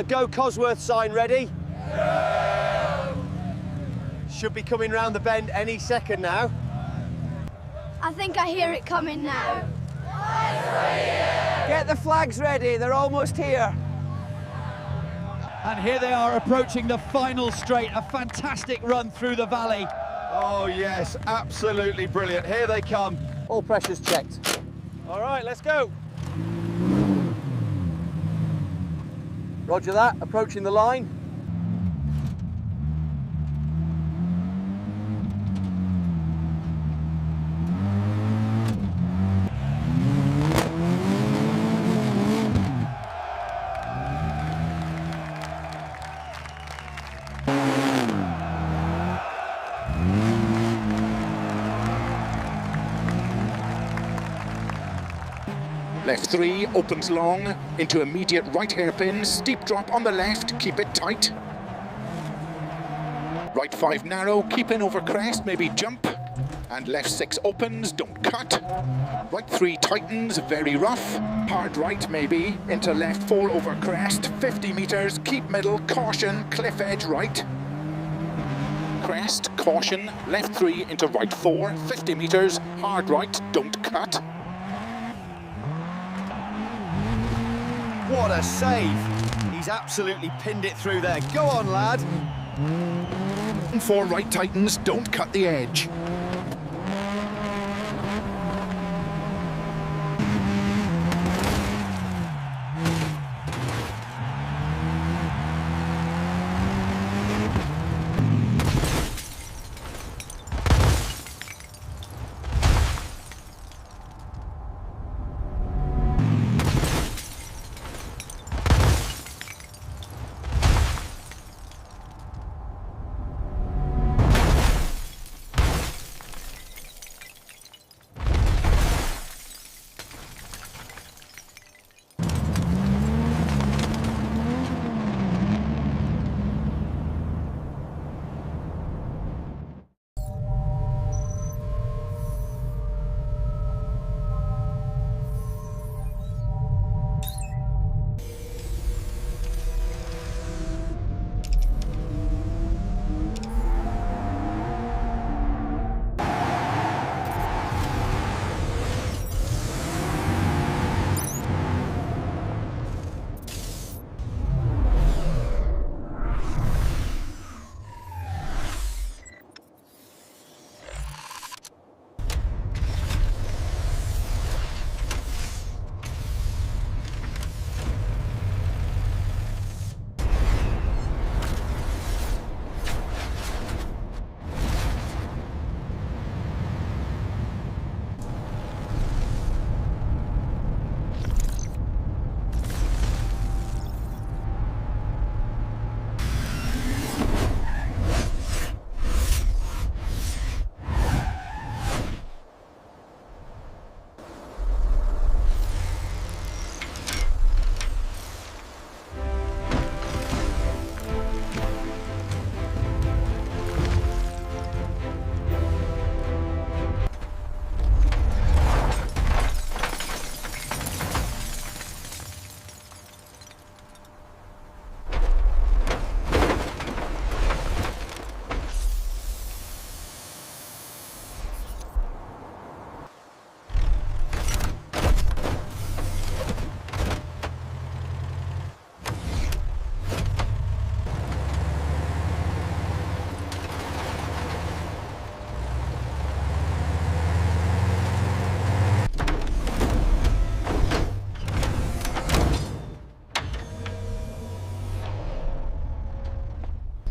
the Go Cosworth sign ready? Should be coming round the bend any second now. I think I hear it coming now. Get the flags ready, they're almost here. And here they are approaching the final straight, a fantastic run through the valley. Oh yes, absolutely brilliant. Here they come. All pressures checked. All right, let's go. Roger that, approaching the line. Left 3 opens long, into immediate right hairpin, steep drop on the left, keep it tight. Right 5 narrow, keep in over crest, maybe jump. And left 6 opens, don't cut. Right 3 tightens, very rough. Hard right maybe, into left 4 over crest, 50 metres, keep middle, caution, cliff edge right. Crest, caution, left 3 into right 4, 50 metres, hard right, don't cut. What a save! He's absolutely pinned it through there. Go on, lad. 4 right tightens, don't cut the edge.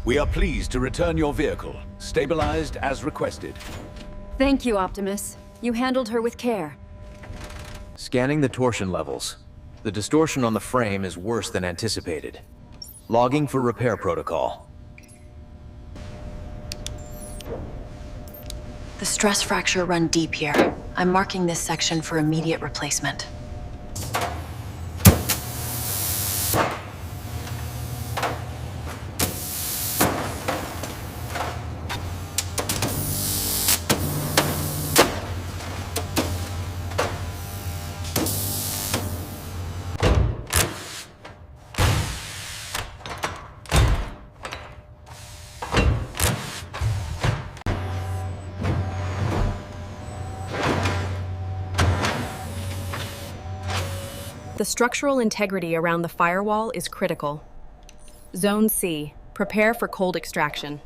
We are pleased to return your vehicle, stabilized as requested. Thank you, Optimus. You handled her with care. Scanning the torsion levels. The distortion on the frame is worse than anticipated. Logging for repair protocol. The stress fracture run deep here. I'm marking this section for immediate replacement. The structural integrity around the firewall is critical. Zone C. Prepare for cold extraction.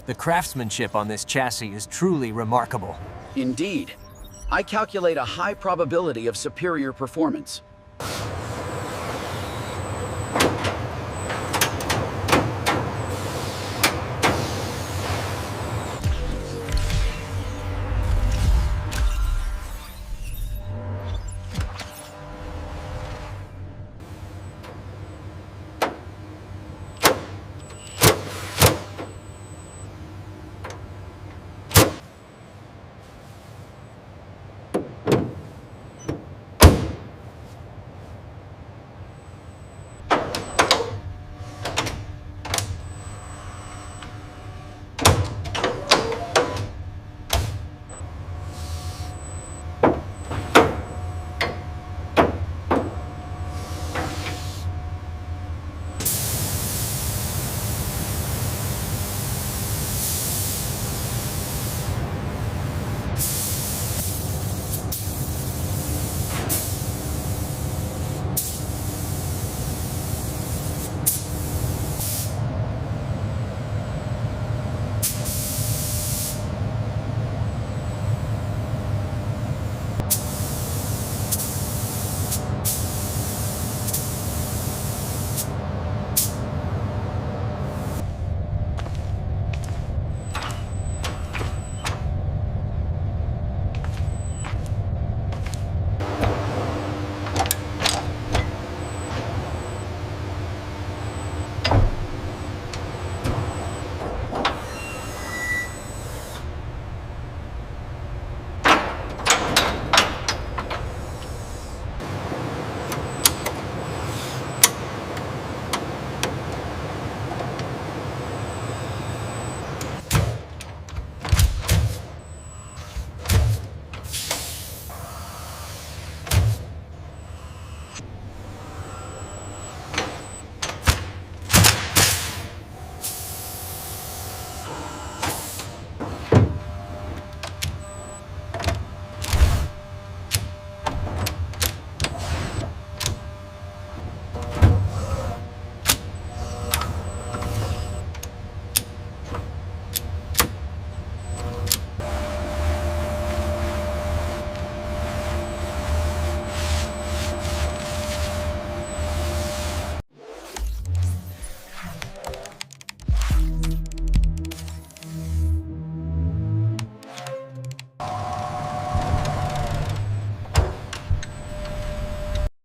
The craftsmanship on this chassis is truly remarkable. Indeed. I calculate a high probability of superior performance.